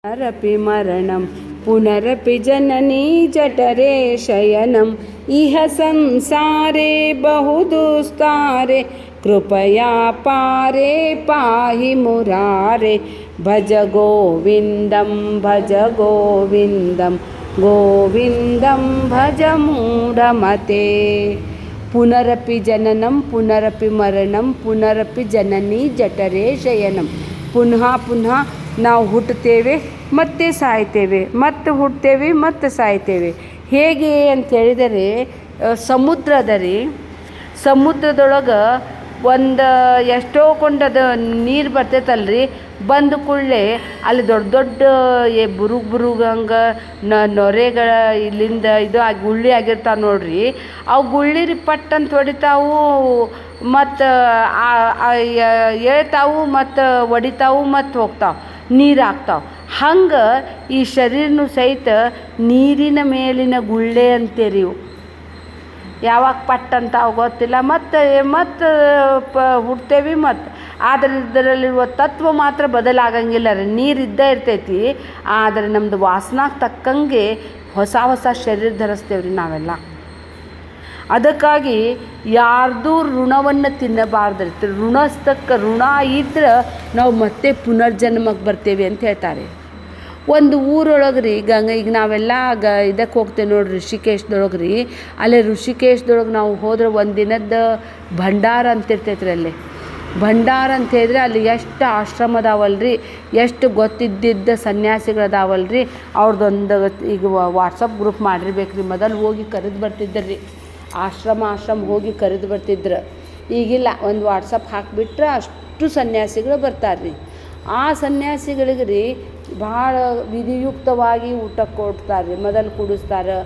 पुनरपि मरणं पुनरपि जननी जठरे शयनम् इह संसारे बहुदुस्तारे कृपया पारे पाहि मुरारे भज गोविन्दं गोविन्दं भज मूढमते पुनरपि जननं पुनरपि मरणं पुनरपि जननी जठरे शयनಂ ಪುನಃ ನಾವು ಹುಟ್ಟುತ್ತೇವೆ ಮತ್ತೆ ಸಾಯ್ತೇವೆ, ಮತ್ತೆ ಹುಟ್ಟುತ್ತೇವೆ ಮತ್ತೆ ಸಾಯ್ತೇವೆ. ಹೇಗೆ ಅಂತ ಹೇಳಿದರೆ ಸಮುದ್ರದೊಳಗೆ ಒಂದು ಎಷ್ಟೋ ಕೊಂಡದ ನೀರು ಬರ್ತೈತಲ್ರಿ, ಬಂದ ಕೂಡಲೇ ಅಲ್ಲಿ ದೊಡ್ಡ ದೊಡ್ಡ ಬುರುಗಂಗೆ ನೊರೆಗಳ ಇಲ್ಲಿಂದ ಇದು ಗುಳ್ಳಿ ಆಗಿರ್ತಾವೆ ನೋಡ್ರಿ. ಅವು ಗುಳ್ಳಿ ಪಟ್ಟಂತ ಹೊಡಿತಾವು, ಮತ್ತು ಹೇಳ್ತಾವು, ಮತ್ತು ಹೊಡಿತಾವು, ಮತ್ತು ಹೋಗ್ತಾವೆ, ನೀರು ಆಗ್ತಾವೆ. ಹಂಗೆ ಈ ಶರೀರನೂ ಸಹಿತ ನೀರಿನ ಮೇಲಿನ ಗುಳ್ಳೆ ಅಂತೇರಿ ಇವು. ಯಾವಾಗ ಪಟ್ಟಂತ ಗೊತ್ತಿಲ್ಲ, ಮತ್ತು ಹುಡ್ತೇವೆ. ಮತ್ತು ಆದರೆ ಇದರಲ್ಲಿರುವ ತತ್ವ ಮಾತ್ರ ಬದಲಾಗಂಗಿಲ್ಲ ರೀ. ನೀರು ಇದ್ದೇ ಇರ್ತೈತಿ, ಆದರೆ ನಮ್ಮದು ವಾಸನಾಗೆ ತಕ್ಕಂಗೆ ಹೊಸ ಶರೀರ ಧರಿಸ್ತೇವೆ ರೀ ನಾವೆಲ್ಲ. ಅದಕ್ಕಾಗಿ ಯಾರ್ದು ಋಣವನ್ನು ತಿನ್ನಬಾರ್ದಿರ್ತೀವಿ. ಋಣ ಇದ್ರೆ ನಾವು ಮತ್ತೆ ಪುನರ್ಜನ್ಮಕ್ಕೆ ಬರ್ತೇವೆ ಅಂತ ಹೇಳ್ತಾರೆ. ಒಂದು ಊರೊಳಗೆ ರೀ ಈಗ ನಾವೆಲ್ಲ ಇದಕ್ಕೆ ಹೋಗ್ತೇವೆ ನೋಡ್ರಿ, ಋಷಿಕೇಶದೊಳಗೆ ರೀ. ಅಲ್ಲೇ ಋಷಿಕೇಶದೊಳಗೆ ನಾವು ಹೋದ್ರೆ ಒಂದು ದಿನದ ಭಂಡಾರ ಅಂತಿರ್ತೈತ್ರಿ. ಅಲ್ಲಿ ಭಂಡಾರ ಅಂತ ಹೇಳಿದ್ರೆ ಅಲ್ಲಿ ಎಷ್ಟು ಆಶ್ರಮ ಅದಾವಲ್ರಿ, ಎಷ್ಟು ಗೊತ್ತಿದ್ದ ಸನ್ಯಾಸಿಗಳದಾವಲ್ರಿ. ಅವ್ರದ್ದೊಂದು ಈಗ ವಾಟ್ಸಪ್ ಗ್ರೂಪ್ ಮಾಡಿರ್ಬೇಕ್ರಿ. ಮೊದಲು ಹೋಗಿ ಕರೆದು ಬರ್ತಿದ್ದರ್ರಿ, ಆಶ್ರಮ ಹೋಗಿ ಕರೆದು ಬರ್ತಿದ್ರು. ಈಗಿಲ್ಲ, ಒಂದು ವಾಟ್ಸಪ್ ಹಾಕಿಬಿಟ್ರೆ ಅಷ್ಟು ಸನ್ಯಾಸಿಗಳು ಬರ್ತಾರ್ರಿ. ಆ ಸನ್ಯಾಸಿಗಳಿಗೆ ರೀ ಭಾಳ ವಿಧಿಯುಕ್ತವಾಗಿ ಊಟ ಕೊಡ್ತಾರೆ. ಮೊದಲು ಕುಡಿಸ್ತಾರೆ,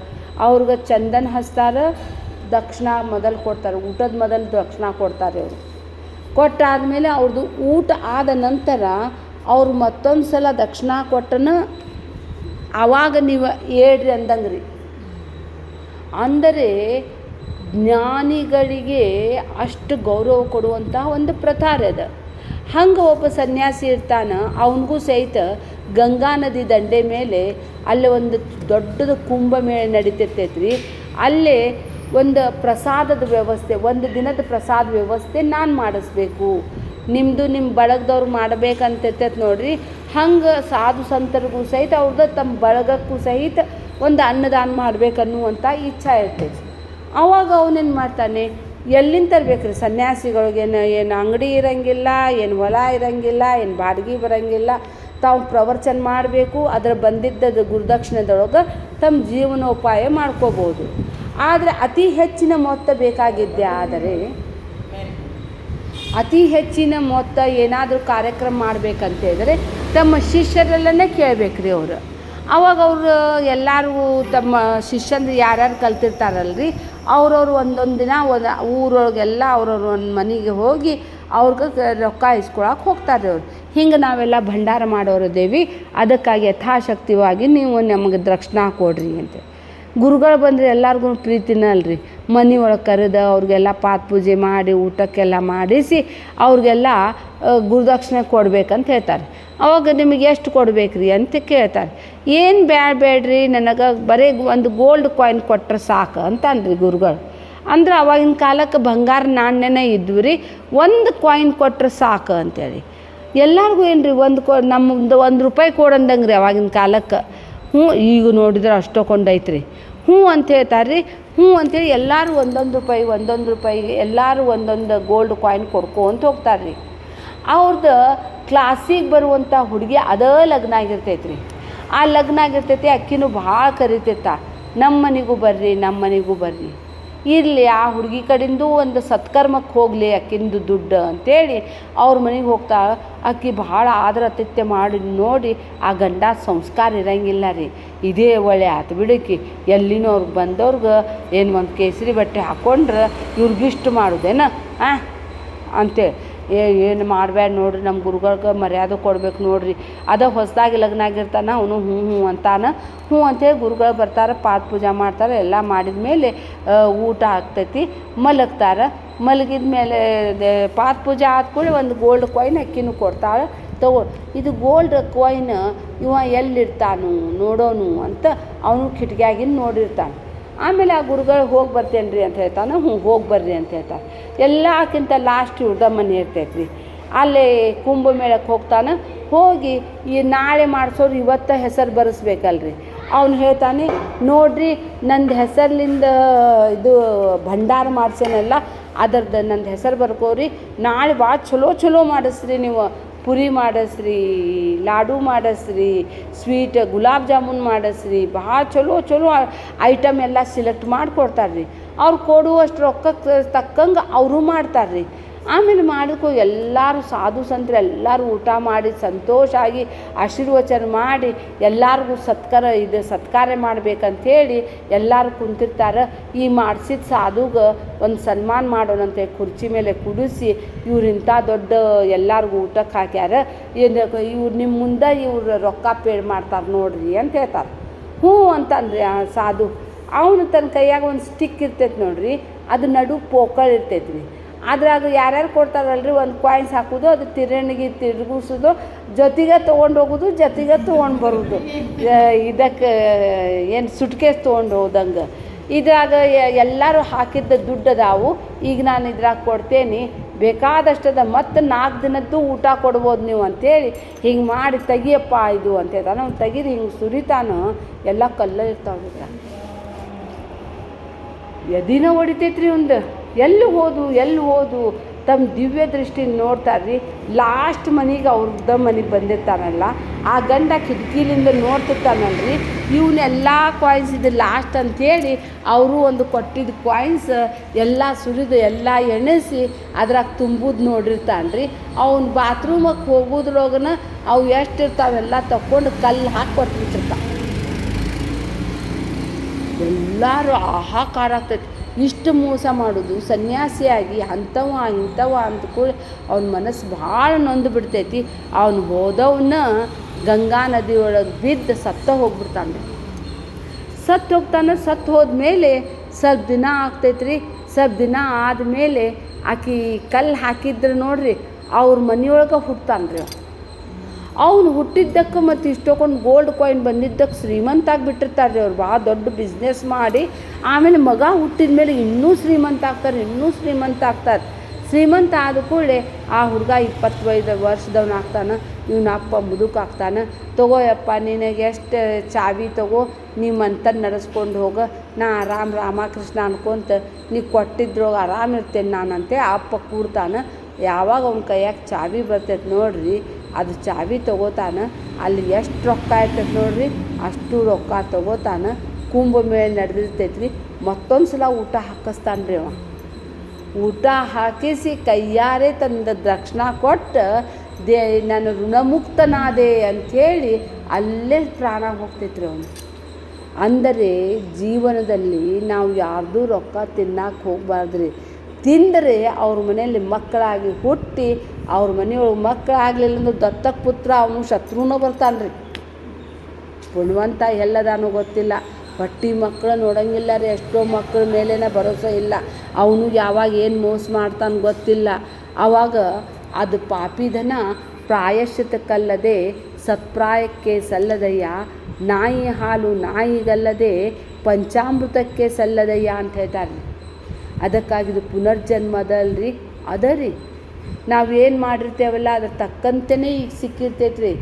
ಅವ್ರಿಗೆ ಚಂದನ ಹಚ್ತಾರೆ, ದಕ್ಷಿಣ ಮೊದಲು ಕೊಡ್ತಾರೆ. ಊಟದ ಮೊದಲು ದಕ್ಷಿಣ ಕೊಡ್ತಾರೆ. ಅವರು ಕೊಟ್ಟಾದಮೇಲೆ ಅವ್ರದ್ದು ಊಟ ಆದ ನಂತರ ಅವ್ರು ಮತ್ತೊಂದು ಸಲ ದಕ್ಷಿಣ ಕೊಟ್ಟನ ಆವಾಗ ನೀವು ಹೇಳ್ರಿ ಅಂದಂಗೆ ರೀ. ಅಂದರೆ ಜ್ಞಾನಿಗಳಿಗೆ ಅಷ್ಟು ಗೌರವ ಕೊಡುವಂಥ ಒಂದು ಪ್ರಥಾರ ಅದು. ಹಂಗೆ ಒಬ್ಬ ಸನ್ಯಾಸಿ ಇರ್ತಾನೆ, ಅವನಿಗೂ ಸಹಿತ ಗಂಗಾ ನದಿ ದಂಡೆ ಮೇಲೆ ಅಲ್ಲಿ ಒಂದು ದೊಡ್ಡದು ಕುಂಭಮೇಳ ನಡೀತಿರ್ತೈತ್ರಿ. ಅಲ್ಲೇ ಒಂದು ಪ್ರಸಾದದ ವ್ಯವಸ್ಥೆ, ಒಂದು ದಿನದ ಪ್ರಸಾದ ವ್ಯವಸ್ಥೆ ನಾನು ಮಾಡಿಸ್ಬೇಕು, ನಿಮ್ಮ ಬಳಗದವ್ರು ಮಾಡಬೇಕಂತಿರ್ತೈತೆ ನೋಡ್ರಿ. ಹಂಗೆ ಸಾಧು ಸಂತರಿಗೂ ಸಹಿತ ಅವ್ರದ್ದು ತಮ್ಮ ಬಳಗಕ್ಕೂ ಸಹಿತ ಒಂದು ಅನ್ನದಾನ ಮಾಡಬೇಕನ್ನುವಂಥ ಇಚ್ಛೆ ಇರ್ತೈತಿ. ಆವಾಗ ಅವನೇನು ಮಾಡ್ತಾನೆ, ಎಲ್ಲಿಂದ ತರಬೇಕ್ರಿ ಸನ್ಯಾಸಿಗಳಿಗೇನು ಏನು ಅಂಗಡಿ ಇರೋಂಗಿಲ್ಲ, ಏನು ಹೊಲ ಇರೋಂಗಿಲ್ಲ, ಏನು ಬಾಡಿಗೆ ಬರೋಂಗಿಲ್ಲ. ತಾವು ಪ್ರವಚನ ಮಾಡಬೇಕು, ಅದರ ಬಂದಿದ್ದದು ಗುರುದಕ್ಷಿಣೆದೊಳಗೆ ತಮ್ಮ ಜೀವನೋಪಾಯ ಮಾಡ್ಕೋಬೋದು. ಆದರೆ ಅತಿ ಹೆಚ್ಚಿನ ಮೊತ್ತ ಬೇಕಾಗಿದ್ದೆ, ಆದರೆ ಅತಿ ಹೆಚ್ಚಿನ ಮೊತ್ತ ಏನಾದರೂ ಕಾರ್ಯಕ್ರಮ ಮಾಡಬೇಕಂತೇಳಿದ್ರೆ ತಮ್ಮ ಶಿಷ್ಯರಲ್ಲೇ ಕೇಳಬೇಕ್ರಿ ಅವರು. ಆವಾಗ ಅವರು ಎಲ್ಲರಿಗೂ ತಮ್ಮ ಶಿಷ್ಯಂದು ಯಾರ್ಯಾರು ಕಲ್ತಿರ್ತಾರಲ್ರಿ, ಅವ್ರವ್ರು ಒಂದೊಂದು ದಿನ ಊರೊಳಗೆಲ್ಲ ಅವ್ರವ್ರು ಒಂದು ಮನೆಗೆ ಹೋಗಿ ಅವ್ರಿಗೆ ರೊಕ್ಕ ಇಸ್ಕೊಳಕ್ಕೆ ಹೋಗ್ತಾರೆ ಅವ್ರು. ಹಿಂಗೆ ನಾವೆಲ್ಲ ಭಂಡಾರ ಮಾಡೋರಿದ್ದೇವೆ. ಅದಕ್ಕಾಗಿ ಯಥಾಶಕ್ತಿವಾಗಿ ನೀವು ನಮಗೆ ದಕ್ಷಿಣ ಕೊಡ್ರಿ ಅಂತ. ಗುರುಗಳು ಬಂದರೆ ಎಲ್ಲರಿಗೂ ಪ್ರೀತಿನ ಅಲ್ರಿ. ಮನೆ ಒಳಗೆ ಕರೆದು ಅವ್ರಿಗೆಲ್ಲ ಪಾದ ಪೂಜೆ ಮಾಡಿ ಊಟಕ್ಕೆಲ್ಲ ಮಾಡಿಸಿ ಅವ್ರಿಗೆಲ್ಲ ಗುರುದಕ್ಷಿಣೆ ಕೊಡ್ಬೇಕಂತ ಹೇಳ್ತಾರೆ. ಅವಾಗ ನಿಮಗೆ ಎಷ್ಟು ಕೊಡ್ಬೇಕ್ರಿ ಅಂತ ಕೇಳ್ತಾರೆ. ಏನು ಬೇಡ್ರಿ, ನನಗೆ ಬರೀ ಒಂದು ಗೋಲ್ಡ್ ಕಾಯಿನ್ ಕೊಟ್ಟರೆ ಸಾಕು ಅಂತನ್ರಿ ಗುರುಗಳು. ಅಂದ್ರೆ ಅವಾಗಿನ ಕಾಲಕ್ಕೆ ಬಂಗಾರ ನಾಣ್ಯನೇ ಇದ್ವು ರೀ. ಒಂದು ಕಾಯಿನ್ ಕೊಟ್ಟರೆ ಸಾಕು ಅಂತೇಳಿ ಎಲ್ಲರಿಗೂ ಏನ್ರಿ ನಮ್ಮದು ₹1 ಕೊಡಂದಂಗೆ ರೀ ಅವಾಗಿನ ಕಾಲಕ್ಕೆ. ಈಗ ನೋಡಿದ್ರೆ ಅಷ್ಟೋ ಕೊಂಡೈತ್ರಿ. ಅಂತ ಹೇಳ್ತಾರೆ ರೀ. ಅಂತೇಳಿ ಎಲ್ಲರೂ ₹1 ಎಲ್ಲರೂ ಒಂದೊಂದು ಗೋಲ್ಡ್ ಕಾಯಿನ್ ಕೊಡ್ಕೊಂತ ಹೋಗ್ತಾರೆ ರೀ. ಅವ್ರದ್ದು ಕ್ಲಾಸಿಗೆ ಬರುವಂಥ ಹುಡುಗಿ ಅದೇ ಲಗ್ನ ಆಗಿರ್ತೈತ್ರಿ. ಆ ಲಗ್ನ ಆಗಿರ್ತೈತಿ, ಅಕ್ಕಿನೂ ಭಾಳ ಕರಿತೈತ, ನಮ್ಮ ಮನೆಗೂ ಬರ್ರಿ ಇರಲಿ, ಆ ಹುಡುಗಿ ಕಡೆಂದು ಒಂದು ಸತ್ಕರ್ಮಕ್ಕೆ ಹೋಗಲಿ ಅಕ್ಕಿಂದು ದುಡ್ಡು ಅಂತೇಳಿ ಅವ್ರ ಮನೆಗೆ ಹೋಗ್ತಾಳೆ. ಅಕ್ಕಿ ಭಾಳ ಆದರತಿಥ್ಯ ಮಾಡಿ ನೋಡಿ ಆ ಗಂಡ ಸಂಸ್ಕಾರ ಇರೋಂಗಿಲ್ಲ ರೀ. ಇದೇ ಒಳ್ಳೆ ಆತು ಬಿಡಕ್ಕಿ, ಎಲ್ಲಿನೂ ಅವ್ರಿಗೆ ಬಂದವ್ರಿಗೆ ಏನು ಒಂದು ಕೇಸರಿ ಬಟ್ಟೆ ಹಾಕ್ಕೊಂಡ್ರೆ ಇವ್ರಿಗಿಷ್ಟು ಮಾಡೋದೇನ ಅಂತೇಳಿ ಏನು ಮಾಡಬೇಡ ನೋಡ್ರಿ, ನಮ್ಮ ಗುರುಗಳಿಗೆ ಮರ್ಯಾದೆ ಕೊಡ್ಬೇಕು ನೋಡ್ರಿ. ಅದ ಹೊಸದಾಗಿ ಲಗ್ನ ಆಗಿರ್ತಾನೆ ಅವನು ಹ್ಞೂ ಅಂತಾನೆ. ಅಂತೇಳಿ ಗುರುಗಳು ಬರ್ತಾರೆ, ಪಾದ ಪೂಜೆ ಮಾಡ್ತಾರೆ. ಎಲ್ಲ ಮಾಡಿದ ಮೇಲೆ ಊಟ ಆಗ್ತೈತಿ, ಮಲಗ್ತಾರೆ. ಮಲಗಿದ ಮೇಲೆ ಪಾದ ಪೂಜೆ ಆದ ಕೂಡಲೇ ಒಂದು ಗೋಲ್ಡ್ ಕಾಯಿನ್ ಅಕ್ಕಿನೂ ಕೊಡ್ತಾಳೆ. ತಗೋ ಇದು ಗೋಲ್ಡ್ ಕಾಯಿನ್ ಇವ ಎಲ್ಲಿರ್ತಾನು ನೋಡೋನು ಅಂತ ಅವನು ಕಿಟಕಿಯಾಗಿನ ನೋಡಿರ್ತಾನೆ. ಆಮೇಲೆ ಆ ಗುರುಗಳು ಹೋಗಿ ಬರ್ತೇನೆ ರೀ ಅಂತ ಹೇಳ್ತಾನೆ. ಹೋಗಿ ಬರ್ರಿ ಅಂತ ಹೇಳ್ತಾನೆ. ಎಲ್ಲಕ್ಕಿಂತ ಲಾಸ್ಟ್ ಇವ್ರದ ಮನೆ ಇರ್ತೈತೆ ರೀ. ಅಲ್ಲಿ ಕುಂಭಮೇಳಕ್ಕೆ ಹೋಗ್ತಾನೆ. ಹೋಗಿ ಈ ನಾಳೆ ಮಾಡಿಸೋರು ಇವತ್ತು ಹೆಸರು ಬರೆಸ್ಬೇಕಲ್ರಿ. ಅವನು ಹೇಳ್ತಾನೆ, ನೋಡ್ರಿ ನಂದು ಹೆಸರ್ಲಿಂದ ಇದು ಭಂಡಾರ ಮಾಡ್ಸೇನಲ್ಲ ಅದರದ್ದು ನಂದು ಹೆಸರು ಬರ್ಕೋರಿ. ನಾಳೆ ಭಾಳ ಚಲೋ ಮಾಡಿಸ್ರಿ, ನೀವು ಪುರಿ ಮಾಡಿಸ್ರಿ, ಲಾಡು ಮಾಡಿಸ್ರಿ, ಸ್ವೀಟ್ ಗುಲಾಬ್ ಜಾಮೂನ್ ಮಾಡಿಸ್ರಿ, ಭಾಳ ಚಲೋ ಐಟಮ್ ಎಲ್ಲ ಸಿಲೆಕ್ಟ್ ಮಾಡಿಕೊಡ್ತಾರೆ ರೀ. ಅವ್ರು ಕೊಡುವಷ್ಟು ರೊಕ್ಕಕ್ಕೆ ತಕ್ಕಂಗೆ ಅವರು ಮಾಡ್ತಾರೆ ರೀ. ಆಮೇಲೆ ಮಾಡಿಕೊ ಎಲ್ಲರೂ ಸಾಧು ಸಂತರು ಎಲ್ಲರೂ ಊಟ ಮಾಡಿ ಸಂತೋಷ ಆಗಿ ಆಶೀರ್ವಚನ ಮಾಡಿ ಎಲ್ಲರಿಗೂ ಸತ್ಕಾರ ಮಾಡ್ಬೇಕಂಥೇಳಿ ಎಲ್ಲರೂ ಕುಂತಿರ್ತಾರೆ. ಈ ಮಾಡಿಸಿದ ಸಾಧುಗೆ ಒಂದು ಸನ್ಮಾನ ಮಾಡೋಣಂತೆ ಕುರ್ಚಿ ಮೇಲೆ ಕುಡಿಸಿ ಇವ್ರಿಂಥ ದೊಡ್ಡ ಎಲ್ಲರಿಗೂ ಊಟಕ್ಕೆ ಹಾಕ್ಯಾರ, ಇವ್ರು ನಿಮ್ಮ ಮುಂದೆ ಇವ್ರು ರೊಕ್ಕ ಪೇಡ್ ಮಾಡ್ತಾರೆ ನೋಡ್ರಿ ಅಂತ ಹೇಳ್ತಾರೆ. ಹ್ಞೂ ಅಂತಂದ್ರಿ ಆ ಸಾಧು. ಅವನು ತನ್ನ ಕೈಯಾಗ ಒಂದು ಸ್ಟಿಕ್ ಇರ್ತೈತೆ ನೋಡ್ರಿ, ಅದು ನಡು ಪೋಕಳ್ ಇರ್ತೈತೆ ರೀ. ಅದ್ರಾಗ ಯಾರ್ಯಾರು ಕೊಡ್ತಾರಲ್ರಿ ಒಂದು ಕಾಯಿನ್ಸ್ ಹಾಕೋದು, ಅದು ತಿರುಗಿಸೋದು, ಜೊತೆಗೆ ತೊಗೊಂಡು ಹೋಗೋದು, ಜೊತೆಗೆ ತೊಗೊಂಡು ಬರೋದು. ಇದಕ್ಕೆ ಏನು ಸುಟ್ಕೇಸ್ ತೊಗೊಂಡು ಹೋದಂಗೆ. ಇದ್ರಾಗ ಎಲ್ಲರೂ ಹಾಕಿದ್ದ ದುಡ್ಡು ಅದಾವು. ಈಗ ನಾನು ಇದ್ರಾಗ ಕೊಡ್ತೇನೆ, ಬೇಕಾದಷ್ಟದ ಮತ್ತು 4 ದಿನದ್ದು ಊಟ ಕೊಡ್ಬೋದು ನೀವು ಅಂಥೇಳಿ ಹಿಂಗೆ ಮಾಡಿ ತೆಗಿಯಪ್ಪ ಇದು ಅಂತ ಹೇಳ್ತಾನೆ. ಅವ್ನು ತೆಗೀರಿ ಹಿಂಗೆ ಸುರಿತಾನು, ಎಲ್ಲ ಕಲ್ಲ ಇರ್ತಾವ್ರಿದ್ರ. ಎದಿನ ಹೊಡಿತೈತ್ರಿ ಒಂದು. ಎಲ್ಲಿ ಹೋದು ತಮ್ಮ ದಿವ್ಯ ದೃಷ್ಟಿನ ನೋಡ್ತಾರ್ರಿ. ಲಾಸ್ಟ್ ಮನೆಗೆ ಅವ್ರದ್ದ ಮನೆಗೆ ಬಂದಿರ್ತಾನಲ್ಲ, ಆ ಗಂಡ ಕಿಟಕಿಲಿಂದ ನೋಡ್ತಿರ್ತಾನಲ್ರಿ. ಇವನ್ನೆಲ್ಲ ಕಾಯಿನ್ಸ್ ಇದು ಲಾಸ್ಟ್ ಅಂಥೇಳಿ ಅವರು ಒಂದು ಕೊಟ್ಟಿದ್ದ ಕಾಯಿನ್ಸ್ ಎಲ್ಲ ಸುರಿದು ಎಲ್ಲ ಎಣಿಸಿ ಅದ್ರಾಗ ತುಂಬುದು ನೋಡಿರ್ತಾನ್ರಿ. ಅವ್ನು ಬಾತ್ರೂಮಕ್ಕೆ ಹೋಗೋದ್ರೊಳಗನ ಅವು ಎಷ್ಟಿರ್ತಾವೆಲ್ಲ ತಗೊಂಡು ಕಲ್ಲು ಹಾಕಿ ಕೊಟ್ಬಿಟ್ಟಿರ್ತಾವೆ. ಎಲ್ಲರೂ ಹಾಹಾಕಾರ ಆಗ್ತೈತಿ. ಇಷ್ಟು ಮೋಸ ಮಾಡೋದು ಸನ್ಯಾಸಿಯಾಗಿ ಇಂಥವ ಅಂದ್ಕೊಳ್ಳಿ ಅವನ ಮನಸ್ಸು ಭಾಳ ನೊಂದು ಬಿಡ್ತೈತಿ. ಅವನು ಹೋದವನ್ನ ಗಂಗಾ ನದಿಯೊಳಗೆ ಬಿದ್ದು ಹೋಗ್ಬಿಡ್ತಾನೆ. ಸತ್ತು ಹೋದ್ಮೇಲೆ ಸ್ವಲ್ಪ ದಿನ ಆಗ್ತೈತ್ರಿ. ಸ್ವಲ್ಪ ದಿನ ಆದಮೇಲೆ ಆಕಿ ಕಲ್ಲು ಹಾಕಿದ್ರೆ ನೋಡ್ರಿ, ಅವ್ರ ಮನೆಯೊಳಗೆ ಹುಟ್ತಾನ್ರಿ. ಅವನು ಹುಟ್ಟಿದ್ದಕ್ಕೆ ಮತ್ತು ಇಷ್ಟೊಂದು ಗೋಲ್ಡ್ ಕಾಯಿನ್ ಬಂದಿದ್ದಕ್ಕೆ ಶ್ರೀಮಂತ ಆಗಿಬಿಟ್ಟಿರ್ತಾರೆ ರೀ. ಅವ್ರು ಭಾಳ ದೊಡ್ಡ ಬಿಸ್ನೆಸ್ ಮಾಡಿ ಆಮೇಲೆ ಮಗ ಹುಟ್ಟಿದ ಮೇಲೆ ಇನ್ನೂ ಶ್ರೀಮಂತ ಆಗ್ತಾರೆ. ಶ್ರೀಮಂತ ಆದ ಕೂಡಲೇ ಆ ಹುಡುಗ 25 ವರ್ಷದವನು ಆಗ್ತಾನೆ. ಇವನ ಅಪ್ಪ ಮುದುಕಾಗ್ತಾನೆ. ತಗೋಯಪ್ಪ ನಿನಗೆ ಎಷ್ಟು ಚಾವಿ ತಗೋ, ನೀವು ಮಂತನ್ನು ನಡೆಸ್ಕೊಂಡು ಹೋಗ, ನಾ ಆರಾಮ್ ರಾಮಕೃಷ್ಣ ಅನ್ಕೊಂತ ನೀವು ಕೊಟ್ಟಿದ್ರೊಳಗೆ ಆರಾಮಿರ್ತೇನೆ ನಾನಂತೆ ಅಪ್ಪ ಕೂಡ್ತಾನೆ. ಯಾವಾಗ ಅವ್ನ ಕೈಯಾಗ ಚಾವಿ ಬರ್ತೈತೆ ನೋಡ್ರಿ, ಅದು ಚಾವಿ ತೊಗೋತಾನೆ. ಅಲ್ಲಿ ಎಷ್ಟು ರೊಕ್ಕ ಇರ್ತೈತೆ ನೋಡ್ರಿ, ಅಷ್ಟು ರೊಕ್ಕ ತೊಗೋತಾನೆ. ಕುಂಭಮೇಳ ನಡೆದಿರ್ತೈತ್ರಿ. ಮತ್ತೊಂದು ಸಲ ಊಟ ಹಾಕಿಸ್ತಾನೆ ರೀ. ಅವ ಊಟ ಹಾಕಿಸಿ ಕೈಯಾರೆ ತಂದ ದಕ್ಷಿಣ ಕೊಟ್ಟು ನಾನು ಋಣಮುಕ್ತನಾದೆ ಅಂಥೇಳಿ ಅಲ್ಲೇ ಪ್ರಾಣ ಹೋಗ್ತೈತ್ರಿ ಅವನು. ಅಂದರೆ ಜೀವನದಲ್ಲಿ ನಾವು ಯಾರ್ದೂ ರೊಕ್ಕ ತಿನ್ನಕ್ಕೆ ಹೋಗಬಾರ್ದ್ರಿ. ತಿಂದರೆ ಅವ್ರ ಮನೆಯಲ್ಲಿ ಮಕ್ಕಳಾಗಿ ಹುಟ್ಟಿ ಅವ್ರ ಮನೆಯೊಳಗೆ ಮಕ್ಕಳಾಗಲಿಲ್ಲ ಅಂದ್ರೆ ದತ್ತಕ್ಕೆ ಪುತ್ರ ಅವನು ಶತ್ರುನೂ ಬರ್ತಾನೆ ರೀ. ಪುಣ್ಯವಂತ ಎಲ್ಲದಾನೋ ಗೊತ್ತಿಲ್ಲ. ಹೊಟ್ಟಿ ಮಕ್ಕಳು ನೋಡೋಂಗಿಲ್ಲ ರೀ. ಎಷ್ಟೋ ಮಕ್ಕಳ ಮೇಲೇನ ಭರೋಸೆ ಇಲ್ಲ. ಅವನು ಯಾವಾಗ ಏನು ಮೋಸ ಮಾಡ್ತಾನೆ ಗೊತ್ತಿಲ್ಲ. ಆವಾಗ ಅದು ಪಾಪಿದನ ಪ್ರಾಯಶ್ಚಿತಕ್ಕಲ್ಲದೆ ಸತ್ಪ್ರಾಯಕ್ಕೆ ಸಲ್ಲದಯ್ಯ, ನಾಯಿ ಹಾಲು ನಾಯಿಗಲ್ಲದೆ ಪಂಚಾಮೃತಕ್ಕೆ ಸಲ್ಲದಯ್ಯ ಅಂತ ಹೇಳ್ತಾರೆ. ಅದಕ್ಕಾಗಿದು ಪುನರ್ಜನ್ಮ ಅದಲ್ರಿ, ರೀ ನಾವೇನು ಮಾಡಿರ್ತೇವಲ್ಲ ಅದ್ರ ತಕ್ಕಂತೆಯೇ ಈಗ ಸಿಕ್ಕಿರ್ತೈತ್ರಿ.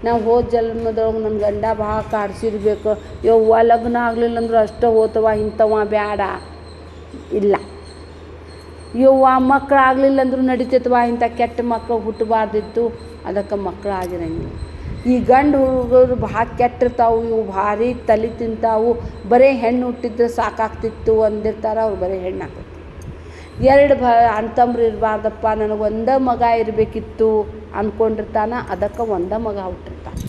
ನಾವು ಹೋದ ಜನ್ಮದೊಳಗೆ ನನ್ನ ಗಂಡ ಭಾಳ ಕಾಡ್ಸಿರ್ಬೇಕು, ಯವ್ವ ಲಗ್ನ ಆಗಲಿಲ್ಲ ಅಂದ್ರೆ ಅಷ್ಟೇ ಹೋತವ ಇಂಥವ ಬ್ಯಾಡ ಇಲ್ಲ, ಯವ್ವ ಮಕ್ಕಳು ಆಗಲಿಲ್ಲ ಅಂದ್ರೂ ನಡಿತೈತವ, ಇಂಥ ಕೆಟ್ಟ ಮಕ್ಕಳು ಹುಟ್ಟಬಾರ್ದಿತ್ತು, ಅದಕ್ಕೆ ಮಕ್ಕಳು ಆಗಿರಂಗಿಲ್ಲ. ಈ ಗಂಡು ಹುಡುಗರು ಭಾಳ ಕೆಟ್ಟಿರ್ತಾವೆ, ಇವು ಭಾರಿ ತಲೆ ತಿಂತಾವು, ಬರೀ ಹೆಣ್ಣು ಹುಟ್ಟಿದ್ರೆ ಸಾಕಾಗ್ತಿತ್ತು ಅಂದಿರ್ತಾರೆ. ಅವ್ರು ಬರೀ ಹೆಣ್ಣು ಹಾಕತ್ತೆ. 2 ಅಣ್ತಂಬ್ರು ಇರಬಾರ್ದಪ್ಪ, ನನಗೆ ಒಂದೇ ಮಗ ಇರಬೇಕಿತ್ತು ಅಂದ್ಕೊಂಡಿರ್ತಾನೆ. ಅದಕ್ಕೆ ಒಂದೇ ಮಗ ಹುಟ್ಟಿರ್ತಾನೆ.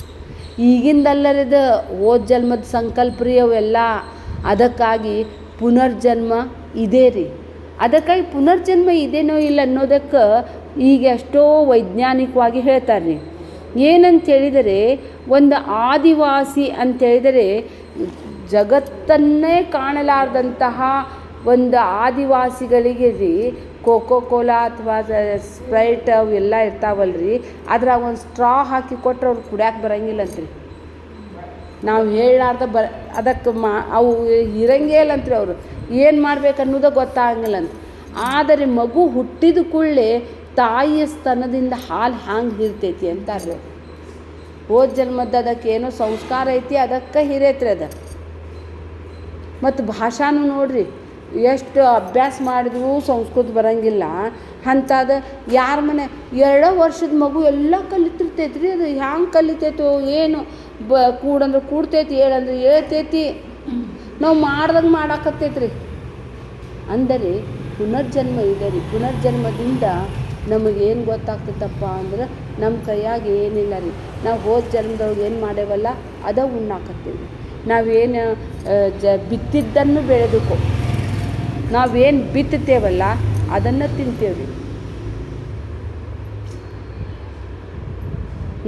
ಈಗಿಂದಲ್ಲರಿದು ಹೋದ ಜನ್ಮದ ಸಂಕಲ್ಪ ರೀ ಅವೆಲ್ಲ. ಅದಕ್ಕಾಗಿ ಪುನರ್ಜನ್ಮ ಇದೇ ರೀ. ಅದಕ್ಕಾಗಿ ಪುನರ್ಜನ್ಮ ಇದೇನೋ ಇಲ್ಲ ಅನ್ನೋದಕ್ಕೆ ಈಗ ಎಷ್ಟೋ ವೈಜ್ಞಾನಿಕವಾಗಿ ಹೇಳ್ತಾರೆ ರೀ. ಏನಂತೇಳಿದರೆ ಒಂದು ಆದಿವಾಸಿ ಅಂತೇಳಿದರೆ ಜಗತ್ತನ್ನೇ ಕಾಣಲಾರ್ದಂತಹ ಒಂದು ಆದಿವಾಸಿಗಳಿಗೆ ರೀ ಕೋಕೋ ಕೋಲಾ ಅಥವಾ ಸ್ಪ್ರೈಟ್ ಅವೆಲ್ಲ ಇರ್ತಾವಲ್ರಿ, ಅದ್ರಾಗ ಒಂದು ಸ್ಟ್ರಾ ಹಾಕಿ ಕೊಟ್ರೆ ಅವ್ರು ಕುಡ್ಯಾಕೆ ಬರೋಂಗಿಲ್ಲಂತ್ರಿ. ನಾವು ಹೇಳಾರ್ದ ಅದಕ್ಕೆ ಅವು ಇರಂಗೇ ಇಲ್ಲಂತ್ರಿ. ಅವರು ಏನು ಮಾಡ್ಬೇಕು ಅನ್ನೋದು ಗೊತ್ತಾಗಂಗಿಲ್ಲಂತ. ಆದರೆ ಮಗು ಹುಟ್ಟಿದ ಕೂಡಲೇ ತಾಯಿಯ ಸ್ತನದಿಂದ ಹಾಲು ಹ್ಯಾಂಗೆ ಹಿರ್ತೈತಿ ಅಂತಾರೆ. ಹೋದ ಜನ್ಮದ್ದು ಅದಕ್ಕೆ ಏನೋ ಸಂಸ್ಕಾರ ಐತಿ, ಅದಕ್ಕೆ ಹಿರೇತ್ರಿ ಅದು. ಮತ್ತು ಭಾಷಾನು ನೋಡ್ರಿ, ಎಷ್ಟು ಅಭ್ಯಾಸ ಮಾಡಿದ್ರೂ ಸಂಸ್ಕೃತ ಬರೋಂಗಿಲ್ಲ ಅಂಥದ್ದು. ಯಾರ ಮನೆ 2 ವರ್ಷದ ಮಗು ಎಲ್ಲ ಕಲಿತಿರ್ತೈತಿ ರೀ. ಅದು ಹ್ಯಾಂಗೆ ಕಲಿತೈತೋ ಏನು, ಕೂಡಂದ್ರೆ ಕೂಡ್ತೈತಿ, ಹೇಳಂದ್ರೆ ಹೇಳ್ತೈತಿ, ನಾವು ಮಾಡ್ದಂಗೆ ಮಾಡಾಕತ್ತೈತಿ ರೀ. ಅಂದರೆ ಪುನರ್ಜನ್ಮ ಇದೆ ರೀ. ಪುನರ್ಜನ್ಮದಿಂದ ನಮಗೇನು ಗೊತ್ತಾಗ್ತೈತಪ್ಪ ಅಂದ್ರೆ ನಮ್ಮ ಕೈಯಾಗ ಏನಿಲ್ಲ ರೀ. ನಾವು ಹೋದ ಜನ್ಮದೊಳಗೆ ಏನು ಮಾಡೇವಲ್ಲ ಅದ ಉಣ್ಣಾಕತ್ತೀವಿ. ನಾವೇನು ಬಿತ್ತಿದ್ದನ್ನು ಬೆಳೆದಕ್ಕೋ, ನಾವೇನು ಬಿತ್ತುತ್ತೇವಲ್ಲ ಅದನ್ನು ತಿಂತೇವೆ.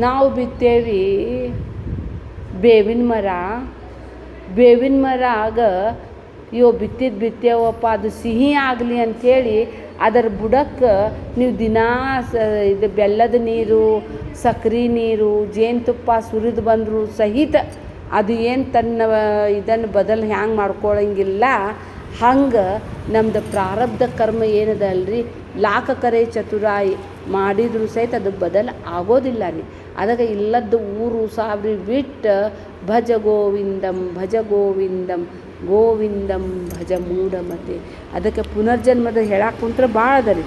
ನಾವು ಬಿತ್ತೇವಿ ಬೇವಿನ ಮರ ಬಿತ್ತೇವಪ್ಪ ಅದು ಸಿಹಿ ಆಗಲಿ ಅಂಥೇಳಿ ಅದರ ಬುಡಕ್ಕೆ ನೀವು ದಿನಾ ಇದು ಬೆಲ್ಲದ ನೀರು, ಸಕ್ರೆ ನೀರು, ಜೇನುತುಪ್ಪ ಸುರಿದು ಬಂದರೂ ಸಹಿತ ಅದು ಏನು ತನ್ನ ಇದನ್ನು ಬದಲು ಹ್ಯಾಂಗೆ ಮಾಡ್ಕೊಳ್ಳಂಗಿಲ್ಲ. ಹಂಗೆ ನಮ್ದು ಪ್ರಾರಬ್ಧ ಕರ್ಮ ಏನದ ಅಲ್ರಿ, ಲಾಖಕರೆ ಚತುರಾಯಿ ಮಾಡಿದರೂ ಸಹಿತ ಅದು ಬದಲು ಆಗೋದಿಲ್ಲ ರೀ. ಅದಕ್ಕೆ ಇಲ್ಲದ್ದು ಊರು ಸಾವಿರ ಬಿಟ್ಟು ಭಜ ಗೋವಿಂದಂ ಭಜ ಗೋವಿಂದಂ ಗೋವಿಂದಂ ಭಜ ಮೂಢಮತೆ. ಅದಕ್ಕೆ ಪುನರ್ಜನ್ಮದ ಹೇಳಕ್ಕೆ ಕುಂತ್ರೆ ಭಾಳ ಅದ ರೀ.